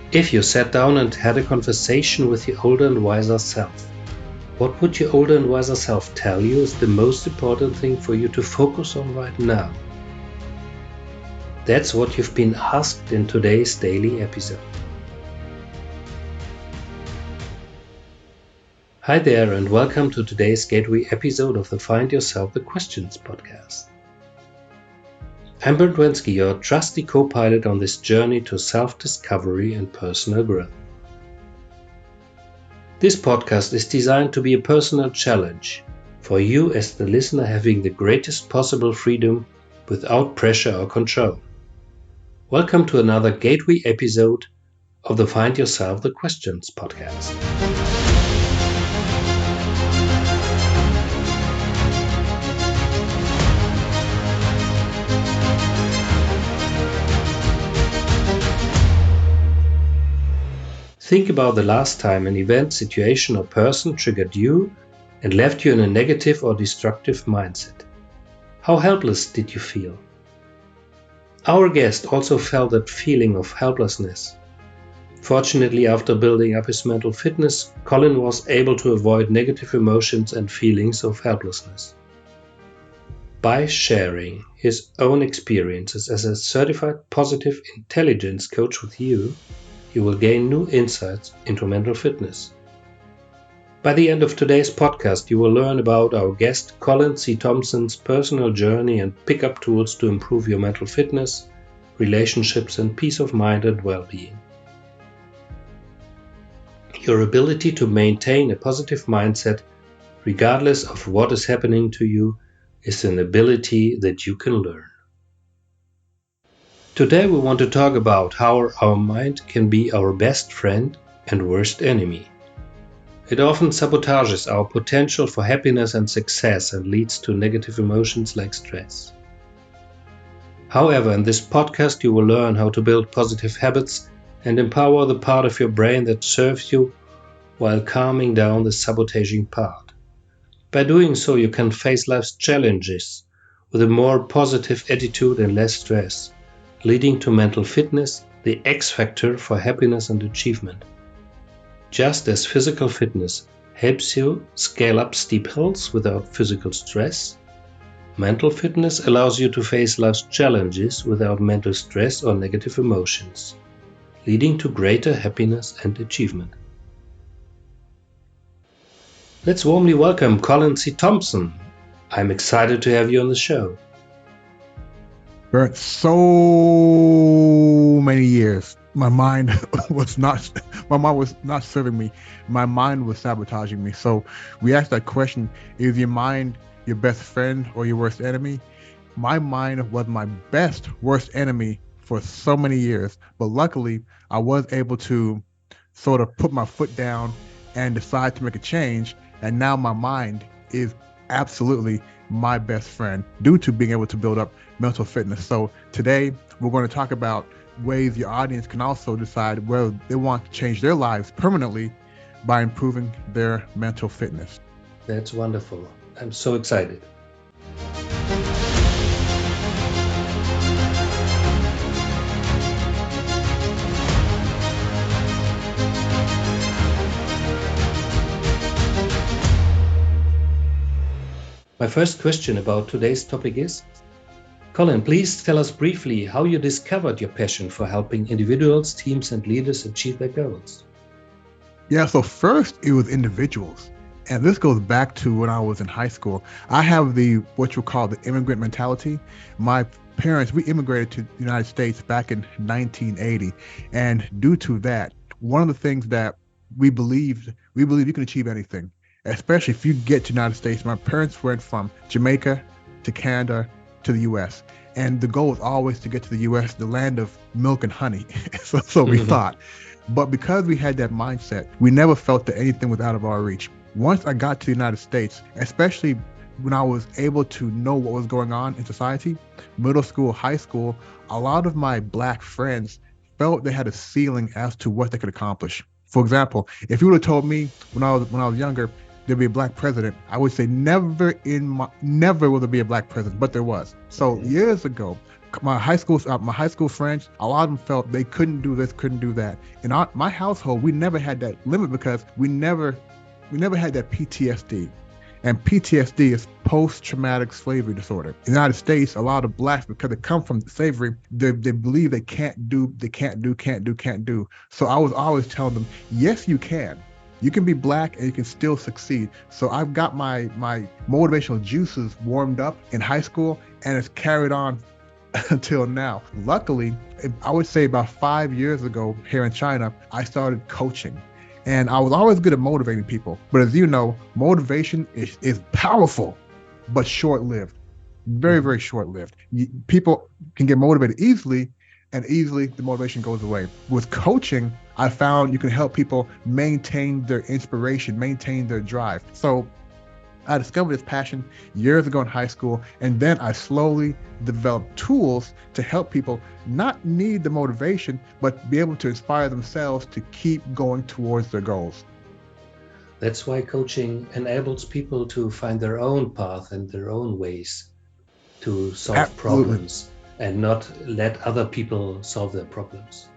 If you sat down and had a conversation with your older and wiser self, what would your older and wiser self tell you is the most important thing for you to focus on right now? That's what you've been asked in today's daily episode. Hi there, and welcome to today's Gateway episode of the Find Yourself the Questions podcast. I'm Bernd Wensky, your trusty co-pilot on this journey to self-discovery and personal growth. This podcast is designed to be a personal challenge for you as the listener, having the greatest possible freedom without pressure or control. Welcome to another Gateway episode of the Find Yourself the Questions podcast. Think about the last time an event, situation, or person triggered you and left you in a negative or destructive mindset. How helpless did you feel? Our guest also felt that feeling of helplessness. Fortunately, after building up his mental fitness, Colin was able to avoid negative emotions and feelings of helplessness. By sharing his own experiences as a certified positive intelligence coach with you, you will gain new insights into mental fitness. By the end of today's podcast, you will learn about our guest Colin C. Thompson's personal journey and pick up tools to improve your mental fitness, relationships, and peace of mind and well-being. Your ability to maintain a positive mindset, regardless of what is happening to you, is an ability that you can learn. Today we want to talk about how our mind can be our best friend and worst enemy. It often sabotages our potential for happiness and success and leads to negative emotions like stress. However, in this podcast you will learn how to build positive habits and empower the part of your brain that serves you while calming down the sabotaging part. By doing so, you can face life's challenges with a more positive attitude and less stress, leading to mental fitness, the X factor for happiness and achievement. Just as physical fitness helps you scale up steep hills without physical stress, mental fitness allows you to face life's challenges without mental stress or negative emotions, leading to greater happiness and achievement. Let's warmly welcome Colin C. Thompson. I'm excited to have you on the show. For so many years, my mind was not serving me. My mind was sabotaging me. So we asked that question: is your mind your best friend or your worst enemy? My mind was my worst enemy for so many years. But luckily, I was able to sort of put my foot down and decide to make a change. And now my mind is absolutely my best friend due to being able to build up mental fitness. So today we're going to talk about ways your audience can also decide whether they want to change their lives permanently by improving their mental fitness. That's wonderful. I'm so excited. My first question about today's topic is, Colin, please tell us briefly how you discovered your passion for helping individuals, teams, and leaders achieve their goals. Yeah, so first it was individuals. And this goes back to when I was in high school. I have what you call the immigrant mentality. My parents, we immigrated to the United States back in 1980. And due to that, one of the things that we believe you can achieve anything, especially if you get to the United States. My parents went from Jamaica to Canada to the U.S. And the goal was always to get to the U.S., the land of milk and honey. so we thought. But because we had that mindset, we never felt that anything was out of our reach. Once I got to the United States, especially when I was able to know what was going on in society, middle school, high school, a lot of my Black friends felt they had a ceiling as to what they could accomplish. For example, if you would have told me when I was younger, there'd be a black president, I would say never will there be a black president, but there was. So years ago, my high school friends, a lot of them felt they couldn't do this, couldn't do that. In my household, we never had that limit because we never had that PTSD. And PTSD is post-traumatic slavery disorder. In the United States, a lot of blacks, because they come from slavery, they believe they can't do. So I was always telling them, yes, you can. You can be black and you can still succeed. So I've got my motivational juices warmed up in high school, and it's carried on until now. Luckily, I would say about 5 years ago here in China, I started coaching. And I was always good at motivating people. But as you know, motivation is powerful, but short-lived. Very, very short-lived. People can get motivated easily, and easily the motivation goes away. With coaching, I found you can help people maintain their inspiration, maintain their drive. So I discovered this passion years ago in high school, and then I slowly developed tools to help people not need the motivation, but be able to inspire themselves to keep going towards their goals. That's why coaching enables people to find their own path and their own ways to solve problems and not let other people solve their problems.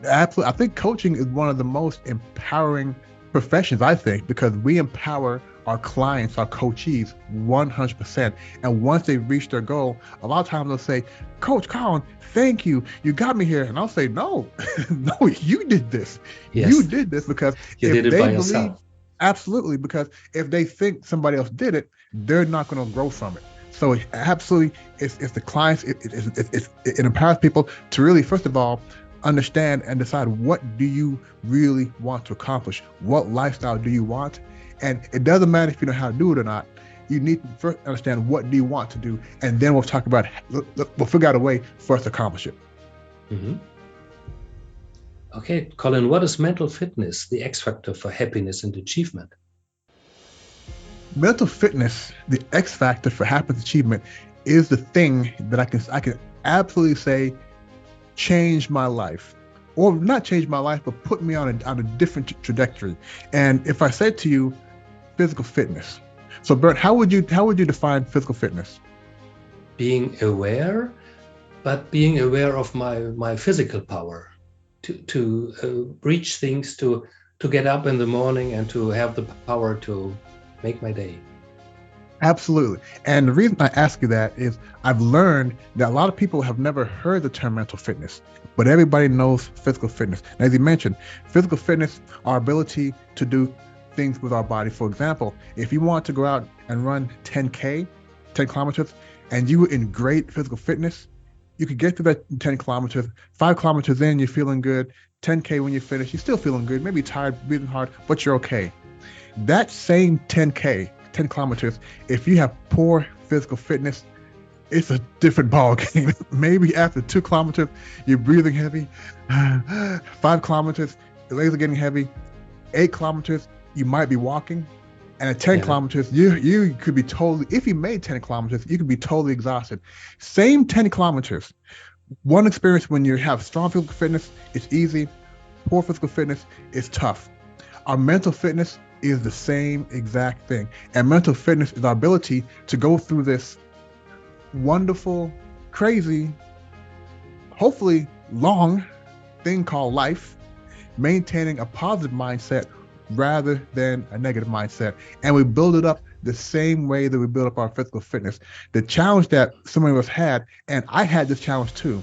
Absolutely. I think coaching is one of the most empowering professions, I think, because we empower our clients, our coachees, 100%. And once they reach their goal, a lot of times they'll say, Coach Colin, thank you. You got me here. And I'll say, no, no, you did this. Yes. You did this because you did it by yourself. Absolutely. Because if they think somebody else did it, they're not going to grow from it. So absolutely, it's the clients, it empowers people to really, first of all, understand and decide, what do you really want to accomplish? What lifestyle do you want? And it doesn't matter if you know how to do it or not. You need to first understand, what do you want to do? And then we'll talk about, we'll figure out a way for us to accomplish it. Mm-hmm. Okay, Colin, what is mental fitness, the X factor for happiness and achievement? Mental fitness, the X factor for happiness and achievement, is the thing that I can absolutely say changed my life. Or not change my life, but put me on a different trajectory. And if I said to you, physical fitness. So Bert, how would you define physical fitness? Being aware, but being aware of my physical power to reach things, to get up in the morning and to have the power to make my day. Absolutely. And the reason I ask you that is I've learned that a lot of people have never heard the term mental fitness, but everybody knows physical fitness. And as you mentioned, physical fitness, our ability to do things with our body. For example, if you want to go out and run 10 kilometers, and you were in great physical fitness, you could get to that 10 kilometers, 5 kilometers in, you're feeling good. 10K when you finish, you're still feeling good, maybe tired, breathing hard, but you're okay. That same 10 kilometers, if you have poor physical fitness, it's a different ball game. Maybe after 2 kilometers, you're breathing heavy. 5 kilometers, your legs are getting heavy. 8 kilometers, you might be walking. And at 10 kilometers, you could be totally, if you made 10 kilometers, you could be totally exhausted. Same 10 kilometers. One experience when you have strong physical fitness, it's easy. Poor physical fitness is tough. Our mental fitness is the same exact thing. And mental fitness is our ability to go through this wonderful, crazy, hopefully long thing called life, maintaining a positive mindset rather than a negative mindset. And we build it up the same way that we build up our physical fitness. The challenge that some of us had, and I had this challenge too,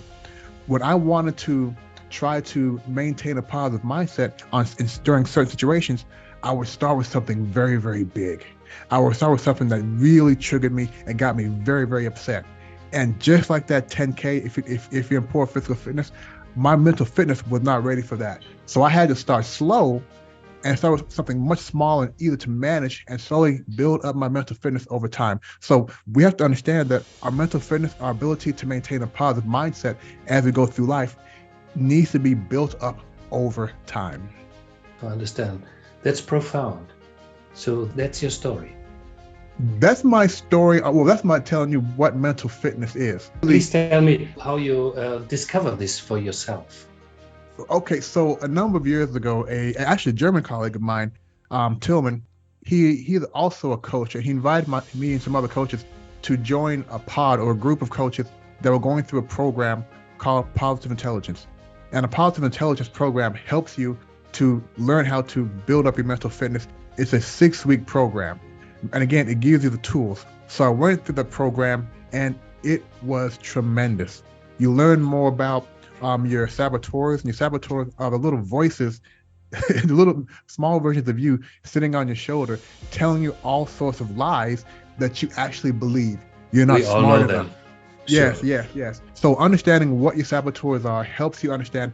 when I wanted to try to maintain a positive mindset during certain situations, I would start with something very, very big. I would start with something that really triggered me and got me very, very upset. And just like that 10K, if you're in poor physical fitness, my mental fitness was not ready for that. So I had to start slow and start with something much smaller and easier to manage and slowly build up my mental fitness over time. So we have to understand that our mental fitness, our ability to maintain a positive mindset as we go through life, needs to be built up over time. I understand. That's profound. So that's your story. That's my story. Well, that's my telling you what mental fitness is. Please tell me how you discovered this for yourself. Okay, so a number of years ago, actually a German colleague of mine, Tillman, he's also a coach, and he invited me and some other coaches to join a pod or a group of coaches that were going through a program called Positive Intelligence. And a Positive Intelligence program helps you to learn how to build up your mental fitness. It's a 6-week program. And again, it gives you the tools. So I went through the program and it was tremendous. You learn more about your saboteurs, and your saboteurs are the little voices, the little small versions of you sitting on your shoulder, telling you all sorts of lies that you actually believe. You're not smart enough. Yes, Sure. yes. So understanding what your saboteurs are helps you understand,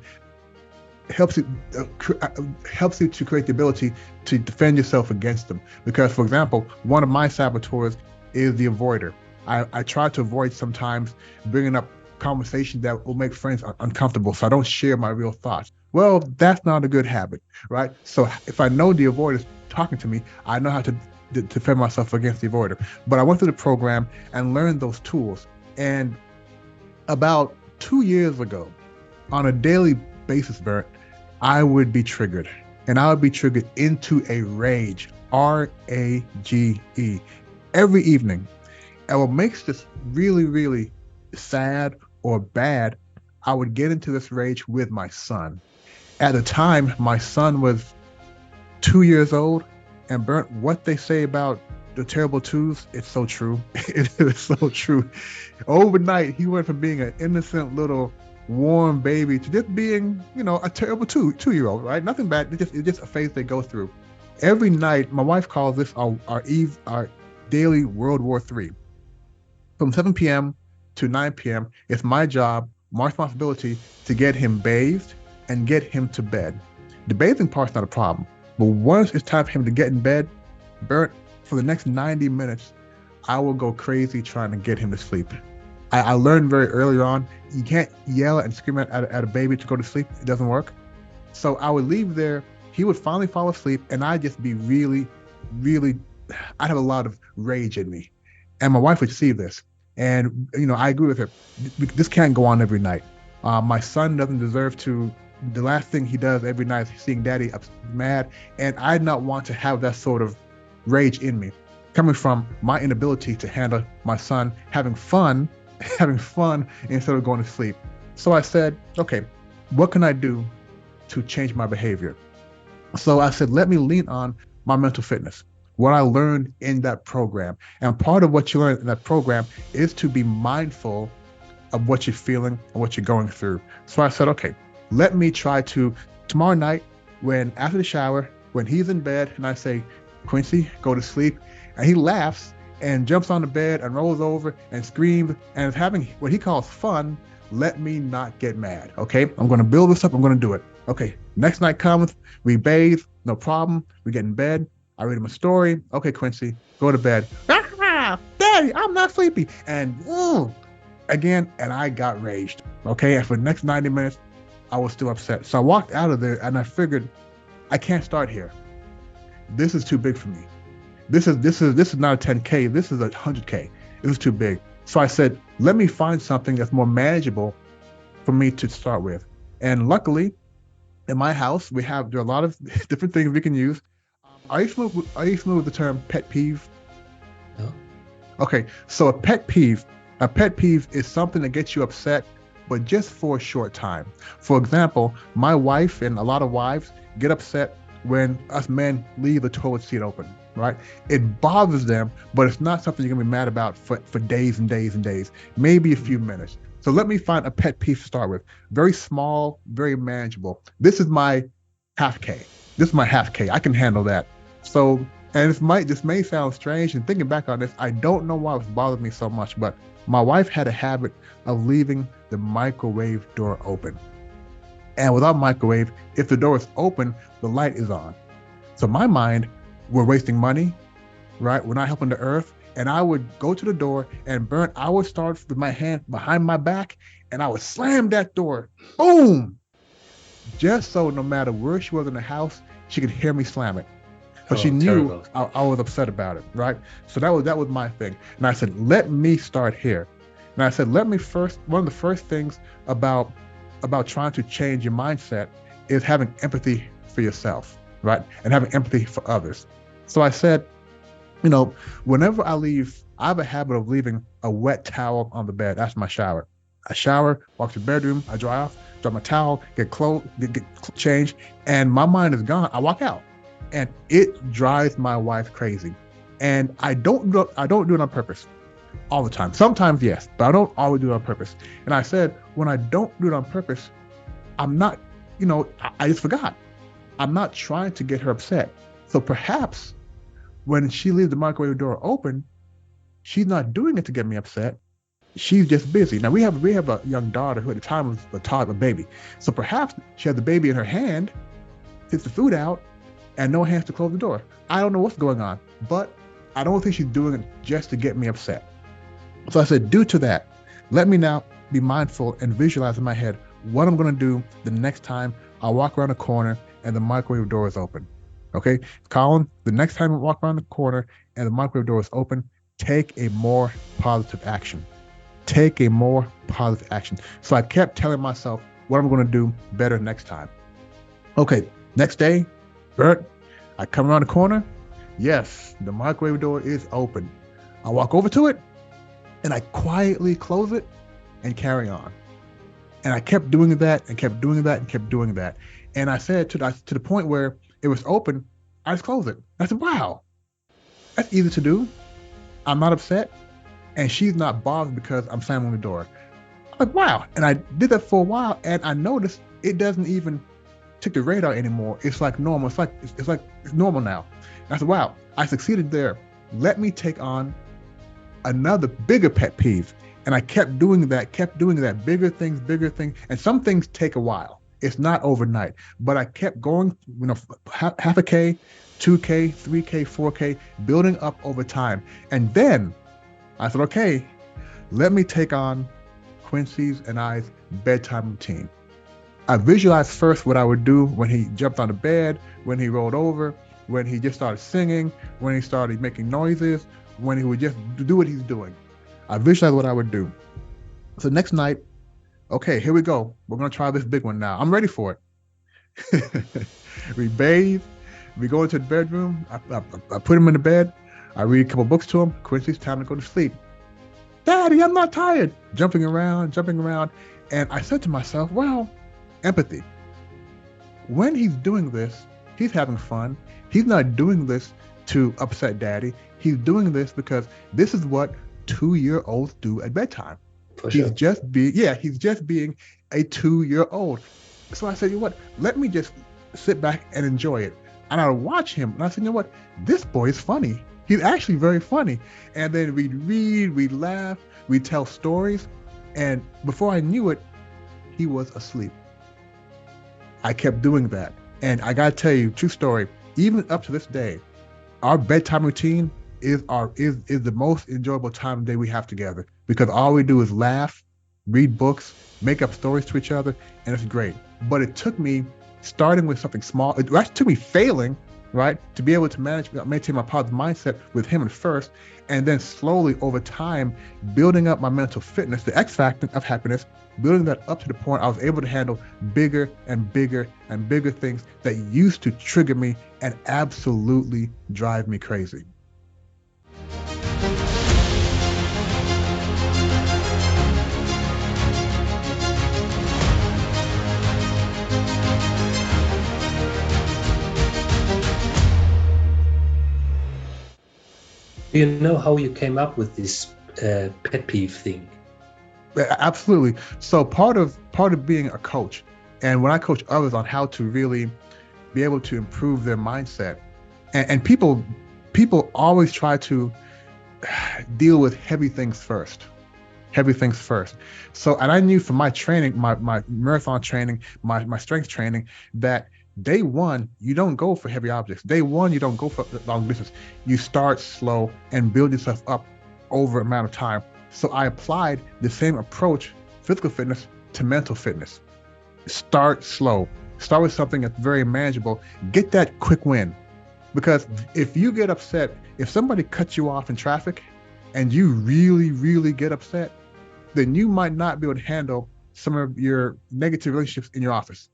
helps you to create the ability to defend yourself against them. Because, for example, one of my saboteurs is the avoider. I try to avoid sometimes bringing up conversations that will make friends uncomfortable, so I don't share my real thoughts. Well, that's not a good habit, right? So if I know the avoider is talking to me, I know how to defend myself against the avoider. But I went through the program and learned those tools. And about 2 years ago, on a daily basis, Bert, I would be triggered. And I would be triggered into a rage, R-A-G-E, every evening. And what makes this really, really sad or bad, I would get into this rage with my son. At the time, my son was 2 years old. And Bert, what they say about the terrible twos, it's so true. It is so true. Overnight, he went from being an innocent little warm baby to just being, a terrible two-year-old, right? Nothing bad. It's just a phase they go through. Every night, my wife calls this our daily World War III. From 7 p.m. to 9 p.m., it's my job, my responsibility to get him bathed and get him to bed. The bathing part's not a problem, but once it's time for him to get in bed, Bert, for the next 90 minutes, I will go crazy trying to get him to sleep. I learned very early on, you can't yell and scream at a baby to go to sleep. It doesn't work. So I would leave there, he would finally fall asleep, and I'd just be really, really, I'd have a lot of rage in me. And my wife would see this. And, I agree with her. This can't go on every night. My son doesn't deserve to, the last thing he does every night is seeing daddy mad. And I did not want to have that sort of rage in me, coming from my inability to handle my son having fun instead of going to sleep. So I said, okay, what can I do to change my behavior? So I said, let me lean on my mental fitness, what I learned in that program. And part of what you learn in that program is to be mindful of what you're feeling and what you're going through. So I said, okay, let me try to, tomorrow night, after the shower, when he's in bed, and I say, Quincy, go to sleep. And he laughs and jumps on the bed and rolls over and screams and is having what he calls fun. Let me not get mad. Okay, I'm going to build this up. I'm going to do it. Okay, next night comes, we bathe, no problem. We get in bed. I read him a story. Okay, Quincy, go to bed. Daddy, I'm not sleepy. And again, and I got raged. Okay, and for the next 90 minutes, I was still upset. So I walked out of there and I figured, I can't start here. This is too big for me. This is not a 10K. This is a 100K. This is too big. So I said, let me find something that's more manageable for me to start with. And luckily, in my house, there are a lot of different things we can use. Are you familiar with the term pet peeve? No. Okay, so a pet peeve is something that gets you upset, but just for a short time. For example, my wife and a lot of wives get upset when us men leave the toilet seat open, right? It bothers them, but it's not something you're gonna be mad about for days and days and days, maybe a few minutes. So let me find a pet peeve to start with. Very small, very manageable. This is my half K. I can handle that. So, and this may sound strange, and thinking back on this, I don't know why it was bothering me so much, but my wife had a habit of leaving the microwave door open. And without microwave, if the door is open, the light is on. So in my mind, we're wasting money, right? We're not helping the earth. And I would go to the door and I would start with my hand behind my back and I would slam that door, boom, just so no matter where she was in the house, she could hear me slam it. So she knew I was upset about it, right? So that was my thing. And I said, let me start here. And I said, one of the first things about trying to change your mindset is having empathy for yourself, right? And having empathy for others. So I said, whenever I leave, I have a habit of leaving a wet towel on the bed. That's my shower. I shower, walk to the bedroom, I dry off, drop my towel, get clothes, get changed, and my mind is gone. I walk out, and it drives my wife crazy. And I don't do it on purpose all the time. Sometimes yes, but I don't always do it on purpose. And I said, when I don't do it on purpose, I'm not, I just forgot. I'm not trying to get her upset. So perhaps when she leaves the microwave door open, she's not doing it to get me upset. She's just busy. Now we have a young daughter who at the time was a toddler baby. So perhaps she has the baby in her hand, takes the food out, and no hands to close the door. I don't know what's going on, but I don't think she's doing it just to get me upset. So I said, due to that, let me now be mindful and visualize in my head what I'm going to do the next time I walk around the corner and the microwave door is open. Okay, Colin, the next time I walk around the corner and the microwave door is open, take a more positive action. Take a more positive action. So I kept telling myself what I'm going to do better next time. Okay, next day, Bert, I come around the corner. Yes, the microwave door is open. I walk over to it and I quietly close it and carry on. And I kept doing that and kept doing that and kept doing that. And I said to the point where it was open, I just closed it. I said, wow, that's easy to do. I'm not upset. And she's not bothered because I'm slamming the door. I'm like, wow. And I did that for a while and I noticed it doesn't even take the radar anymore. It's like normal. It's normal now. And I said, wow, I succeeded there. Let me take on another bigger pet peeve. And I kept doing that, bigger things. And some things take a while. It's not overnight, but I kept going, half a K, 2K, 3K, 4K, building up over time. And then I said, okay, let me take on Quincy's and I's bedtime routine. I visualized first what I would do when he jumped on the bed, when he rolled over, when he just started singing, when he started making noises, when he would just do what he's doing. I visualized what I would do. So next night, okay, here we go. We're going to try this big one now. I'm ready for it. We bathe. We go into the bedroom. I put him in the bed. I read a couple books to him. Quincy's time to go to sleep. Daddy, I'm not tired. Jumping around. And I said to myself, well, empathy. When he's doing this, he's having fun. He's not doing this to upset Daddy. He's doing this because this is what 2-year-olds do at bedtime. He's just being a 2-year-old. So I said, you know what? Let me just sit back and enjoy it. And I watch him. And I said, you know what? This boy is funny. He's actually very funny. And then we'd read, we'd laugh, we'd tell stories. And before I knew it, he was asleep. I kept doing that. And I got to tell you, true story, even up to this day, our bedtime routine is the most enjoyable time of day we have together, because all we do is laugh, read books, make up stories to each other, and it's great. But it took me starting with something small. It actually took me failing, right, to be able to maintain my positive mindset with him at first, and then slowly over time building up my mental fitness, the X factor of happiness, building that up to the point I was able to handle bigger and bigger and bigger things that used to trigger me and absolutely drive me crazy. Do you know how you came up with this pet peeve thing? Absolutely. So part of being a coach, and when I coach others on how to really be able to improve their mindset, and people always try to deal with heavy things first. So, and I knew from my training, my marathon training, my strength training, that day one, you don't go for heavy objects. Day one, you don't go for long distance. You start slow and build yourself up over an amount of time. So I applied the same approach, physical fitness, to mental fitness. Start slow. Start with something that's very manageable. Get that quick win. Because if you get upset, if somebody cuts you off in traffic and you really, really get upset, then you might not be able to handle some of your negative relationships in your office.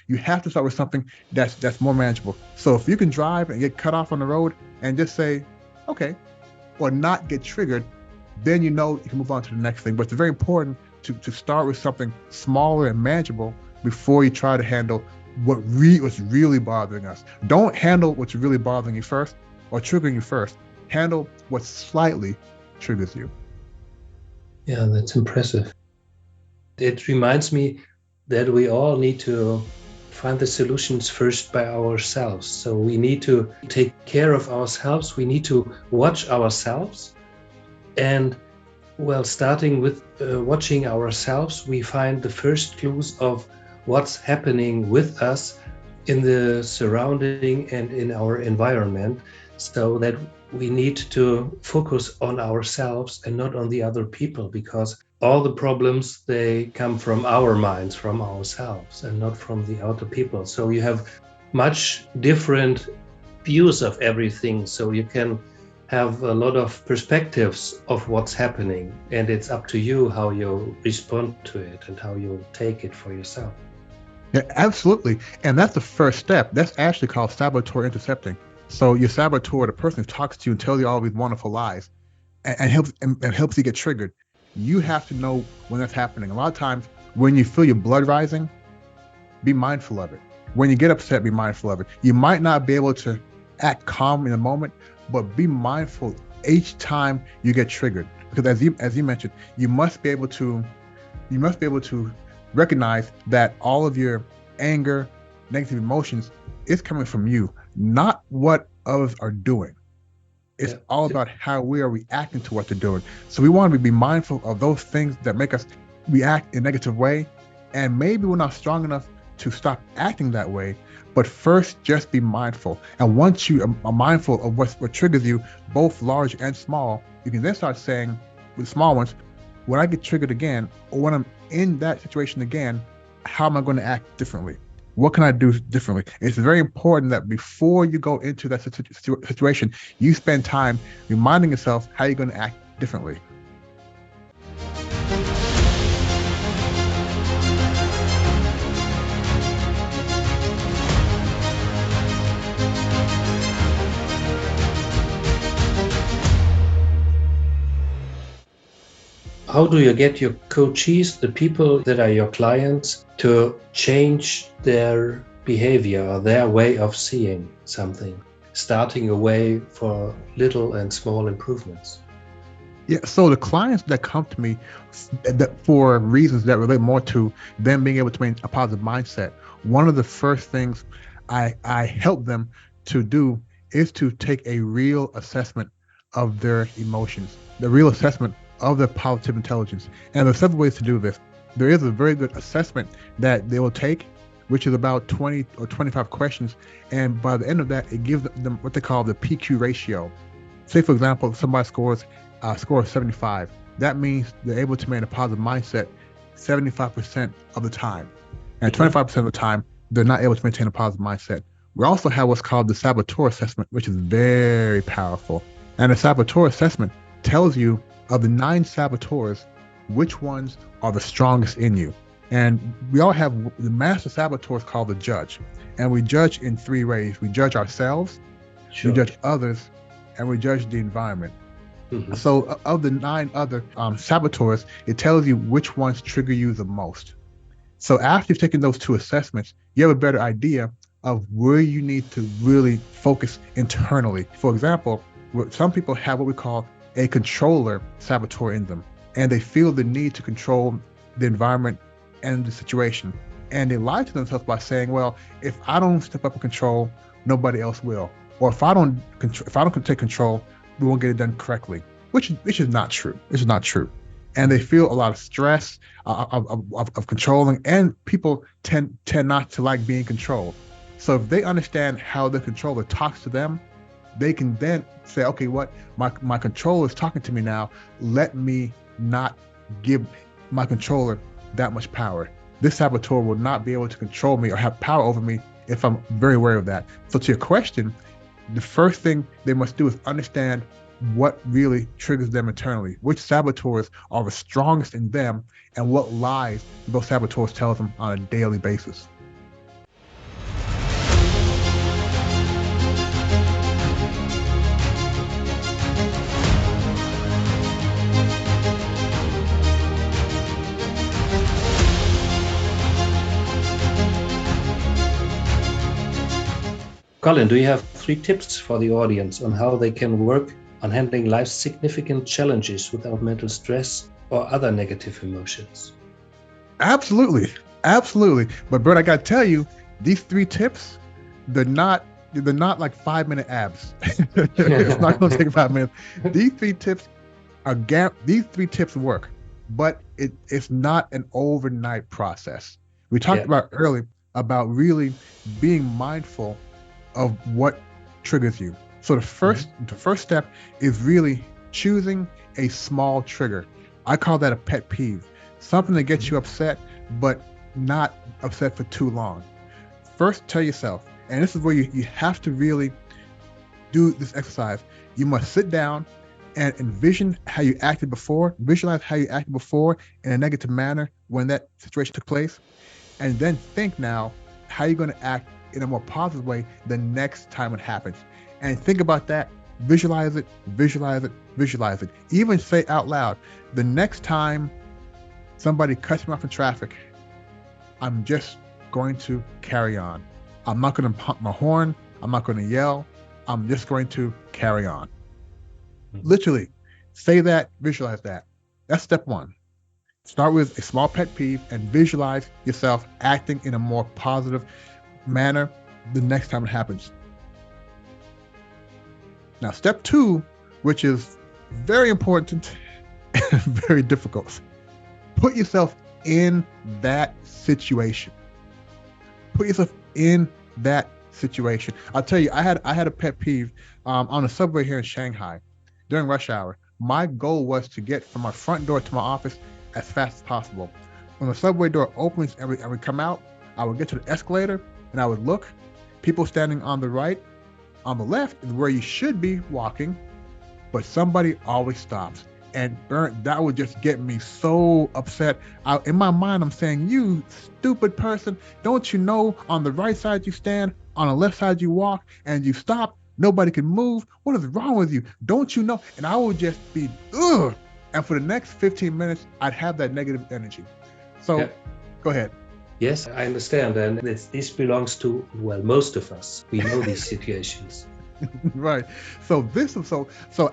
You have to start with something that's more manageable. So if you can drive and get cut off on the road and just say, okay, or not get triggered, then you can move on to the next thing. But it's very important to start with something smaller and manageable before you try to handle what's really bothering us. Don't handle what's really bothering you first or triggering you first. Handle what slightly triggers you. Yeah, that's impressive. It reminds me that we all need to find the solutions first by ourselves. So we need to take care of ourselves. We need to watch ourselves. And well, starting with watching ourselves, we find the first clues of what's happening with us in the surrounding and in our environment, so that we need to focus on ourselves and not on the other people, because all the problems, they come from our minds, from ourselves, and not from the outer people. So you have much different views of everything, so you can have a lot of perspectives of what's happening, and it's up to you how you respond to it and how you take it for yourself. Yeah, absolutely. And that's the first step. That's actually called saboteur intercepting. So your saboteur, the person who talks to you and tells you all these wonderful lies and helps you get triggered, you have to know when that's happening. A lot of times when you feel your blood rising, be mindful of it. When you get upset, be mindful of it. You might not be able to act calm in a moment, but be mindful each time you get triggered. Because as you mentioned, you must be able to recognize that all of your anger, negative emotions is coming from you, not what others are doing. It's all about how we are reacting to what they're doing. So we want to be mindful of those things that make us react in a negative way. And maybe we're not strong enough to stop acting that way, but first just be mindful. And once you are mindful of what triggers you, both large and small, you can then start saying with small ones, when I get triggered again, or when I'm in that situation again, how am I going to act differently? What can I do differently? It's very important that before you go into that situation, you spend time reminding yourself how you're going to act differently. How do you get your coachees, the people that are your clients, to change their behavior or their way of seeing something, starting away for little and small improvements? Yeah, so the clients that come to me for reasons that relate more to them being able to maintain a positive mindset, one of the first things I help them to do is to take a real assessment of their emotions, the real assessment of their positive intelligence. And there are several ways to do this. There is a very good assessment that they will take, which is about 20 or 25 questions. And by the end of that, it gives them what they call the PQ ratio. Say, for example, somebody scores a score of 75. That means they're able to maintain a positive mindset 75% of the time. And 25% of the time, they're not able to maintain a positive mindset. We also have what's called the saboteur assessment, which is very powerful. And the saboteur assessment tells you of the 9 saboteurs, which ones are the strongest in you. And we all have the master saboteurs called the judge. And we judge in 3 ways. We judge ourselves, we judge others, and we judge the environment. So of the 9 other saboteurs, it tells you which ones trigger you the most. So after you've taken those 2 assessments, you have a better idea of where you need to really focus internally. For example, some people have what we call a controller saboteur in them, and they feel the need to control the environment and the situation. And they lie to themselves by saying, well, if I don't step up and control, nobody else will. Or if I don't take control, we won't get it done correctly, which is not true. It's not true. And they feel a lot of stress of controlling, and people tend not to like being controlled. So if they understand how the controller talks to them, they can then say, okay, what my controller is talking to me now, let me not give my controller that much power. This saboteur will not be able to control me or have power over me if I'm very aware of that. So to your question, the first thing they must do is understand what really triggers them internally, which saboteurs are the strongest in them, and what lies those saboteurs tell them on a daily basis. Colin, do you have 3 tips for the audience on how they can work on handling life's significant challenges without mental stress or other negative emotions? Absolutely. Absolutely. But Bert, I gotta tell you, these 3 tips, they're not like 5-minute abs. It's not gonna take 5 minutes. These 3 tips these 3 tips work, but it's not an overnight process. We talked about earlier about really being mindful of what triggers you. So the first step is really choosing a small trigger. I call that a pet peeve. Something that gets you upset, but not upset for too long. First, tell yourself, and this is where you have to really do this exercise. You must sit down and envision how you acted before, visualize how you acted before in a negative manner when that situation took place, and then think now how you're going to act in a more positive way the next time it happens. And think about that, visualize it, visualize it, visualize it. Even say out loud, the next time somebody cuts me off in traffic, I'm just going to carry on. I'm not going to honk my horn. I'm not going to yell. I'm just going to carry on. Literally, say that, visualize that. That's step one. Start with a small pet peeve and visualize yourself acting in a more positive manner the next time it happens. Now, step two, which is very important and very difficult, put yourself in that situation. Put yourself in that situation. I'll tell you, I had a pet peeve on the subway here in Shanghai during rush hour. My goal was to get from my front door to my office as fast as possible. When the subway door opens and we come out, I would get to the escalator and I would look. People standing on the right, on the left is where you should be walking, but somebody always stops. And that would just get me so upset. In my mind, I'm saying, you stupid person, don't you know on the right side you stand, on the left side you walk, and you stop, nobody can move. What is wrong with you? Don't you know? And I would just be, ugh. And for the next 15 minutes, I'd have that negative energy. So go ahead. Yes, I understand. And this belongs to, well, most of us. We know these situations. Right. So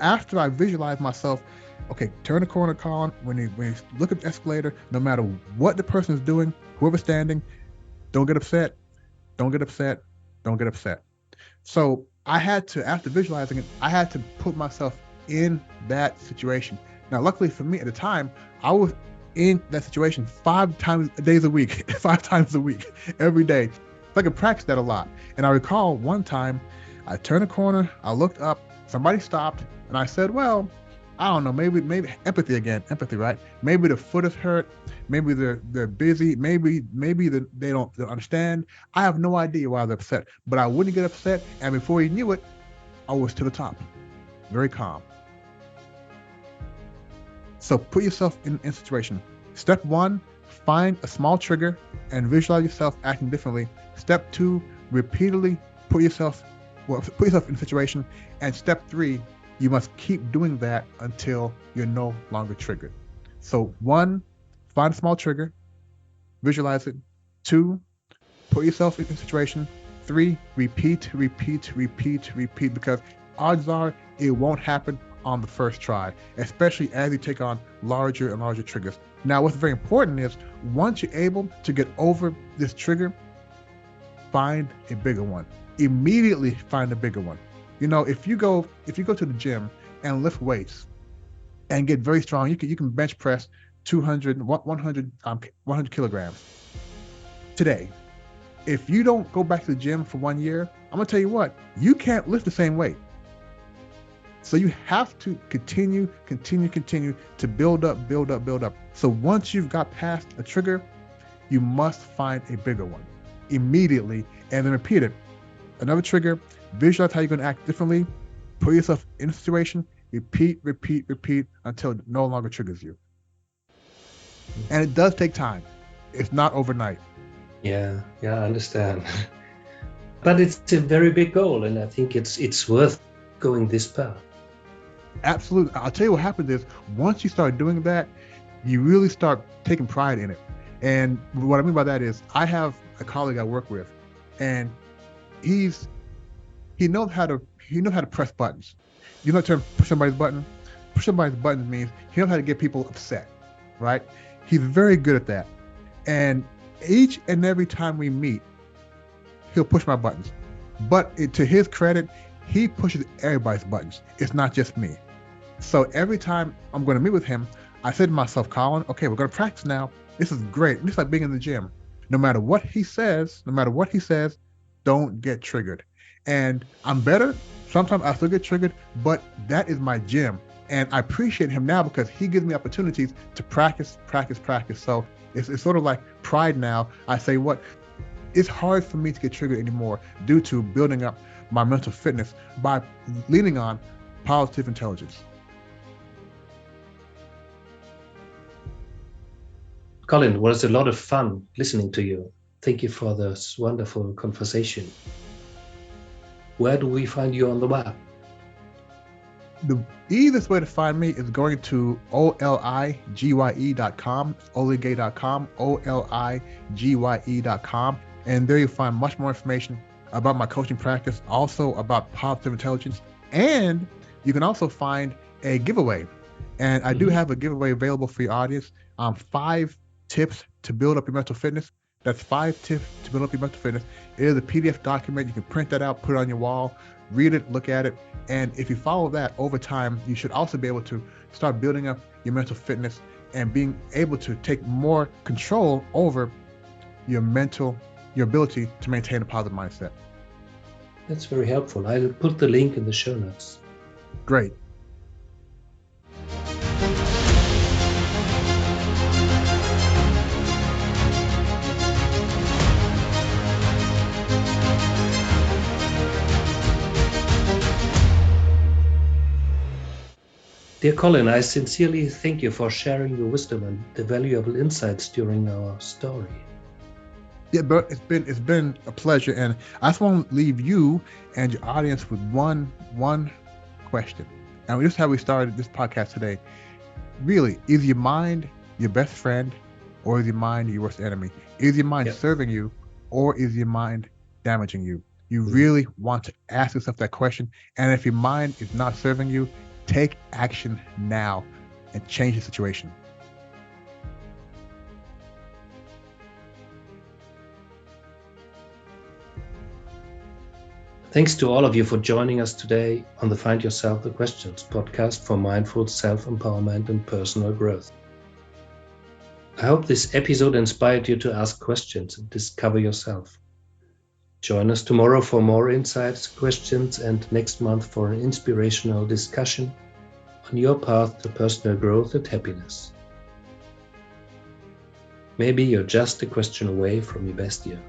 after I visualize myself, okay, turn the corner, Colin. When you look at the escalator, no matter what the person is doing, whoever's standing, don't get upset. Don't get upset. Don't get upset. So I had to, after visualizing it, I had to put myself in that situation. Now, luckily for me at the time, I was in that situation 5 times a week, every day. So I could practice that a lot. And I recall one time I turned a corner, I looked up, somebody stopped, and I said, well, I don't know, maybe empathy, right? Maybe the foot is hurt, maybe they're busy, maybe they don't understand. I have no idea why they're upset, but I wouldn't get upset, and before you knew it, I was to the top, very calm. So put yourself in a situation. Step 1, find a small trigger and visualize yourself acting differently. Step 2, repeatedly put yourself in a situation. And step 3, you must keep doing that until you're no longer triggered. So 1, find a small trigger, visualize it. 2, put yourself in a situation. 3, repeat, because odds are it won't happen on the first try, especially as you take on larger and larger triggers. Now, what's very important is once you're able to get over this trigger, find a bigger one. Immediately find a bigger one. You know, if you go to the gym and lift weights and get very strong, you can bench press 100 kilograms today. If you don't go back to the gym for 1 year, I'm gonna tell you what, you can't lift the same weight. So you have to continue to build up. So once you've got past a trigger, you must find a bigger one immediately and then repeat it. Another trigger, visualize how you're going to act differently, put yourself in a situation, repeat until it no longer triggers you. And it does take time. It's not overnight. Yeah, I understand. But it's a very big goal, and I think it's worth going this path. Absolutely. I'll tell you what happens is once you start doing that, you really start taking pride in it. And what I mean by that is I have a colleague I work with, and he's he knows how to press buttons. You know the term push somebody's button? Push somebody's buttons means he knows how to get people upset, right? He's very good at that. And each and every time we meet, he'll push my buttons. But to his credit, he pushes everybody's buttons. It's not just me. So every time I'm going to meet with him, I said to myself, Colin, okay, we're going to practice now. This is great. It's like being in the gym. No matter what he says, don't get triggered. And I'm better. Sometimes I still get triggered, but that is my gym. And I appreciate him now because he gives me opportunities to practice. So it's sort of like pride now. I say, it's hard for me to get triggered anymore due to building up my mental fitness by leaning on positive intelligence. Colin, it was a lot of fun listening to you. Thank you for this wonderful conversation. Where do we find you on the web? The easiest way to find me is going to oligye.com, oligye.com, oligye.com. And there you'll find much more information about my coaching practice, also about positive intelligence. And you can also find a giveaway. And I do have a giveaway available for your audience. 5 tips to build up your mental fitness. That's 5 tips to build up your mental fitness. It is a PDF document. You can print that out, put it on your wall, read it, look at it. And if you follow that over time, you should also be able to start building up your mental fitness and being able to take more control over your ability to maintain a positive mindset. That's very helpful. I'll put the link in the show notes. Great. Dear Colin, I sincerely thank you for sharing your wisdom and the valuable insights during our story. Yeah, but it's been a pleasure, and I just want to leave you and your audience with one question. And this is how we started this podcast today. Really, is your mind your best friend, or is your mind your worst enemy? Is your mind serving you, or is your mind damaging you? You really want to ask yourself that question. And if your mind is not serving you, take action now and change the situation. Thanks to all of you for joining us today on the Find Yourself the Questions podcast for mindful self-empowerment and personal growth. I hope this episode inspired you to ask questions and discover yourself. Join us tomorrow for more insights, questions, and next month for an inspirational discussion on your path to personal growth and happiness. Maybe you're just a question away from your best year.